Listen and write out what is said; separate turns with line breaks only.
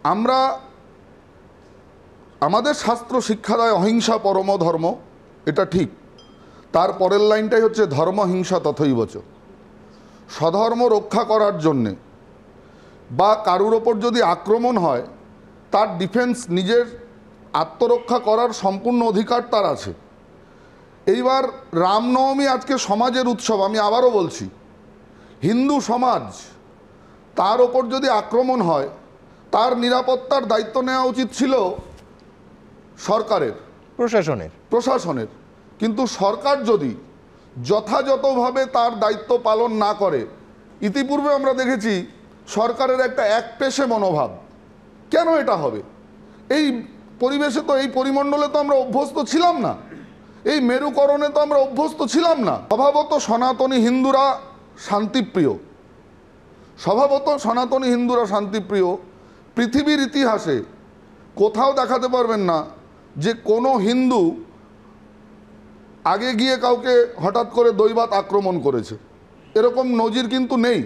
আমরা আমাদের শাস্ত্র শিক্ষা দেয় অহিংসা পরম ধর্ম, এটা ঠিক। তার পরের লাইনটাই হচ্ছে ধর্ম হিংসা তথৈবচ। স্বধর্ম রক্ষা করার জন্যে বা কারুর ওপর যদি আক্রমণ হয় তার ডিফেন্স, নিজের আত্মরক্ষা করার সম্পূর্ণ অধিকার তার আছে। এইবার রামনবমী আজকে সমাজের উৎসব, আমি আবারও বলছি, হিন্দু সমাজ, তার ওপর যদি আক্রমণ হয় তার নিরাপত্তার দায়িত্ব নেওয়া উচিত ছিল সরকারের, প্রশাসনের। কিন্তু সরকার যদি যথাযথভাবে তার দায়িত্ব পালন না করে, ইতিপূর্বে আমরা দেখেছি সরকারের একটা একপেশে মনোভাব। কেন এটা হবে? এই পরিবেশে তো, এই পরিমণ্ডলে তো আমরা অভ্যস্ত ছিলাম না, এই মেরুকরণে তো আমরা অভ্যস্ত ছিলাম না। স্বভাবত সনাতনী হিন্দুরা শান্তিপ্রিয়, স্বভাবত সনাতনী হিন্দুরা শান্তিপ্রিয়। পৃথিবীর ইতিহাসে কোথাও দেখাতে পারবেন না যে কোনো হিন্দু আগে গিয়ে কাউকে হঠাৎ করে দৈবাত আক্রমণ করেছে, এরকম নজির কিন্তু নেই।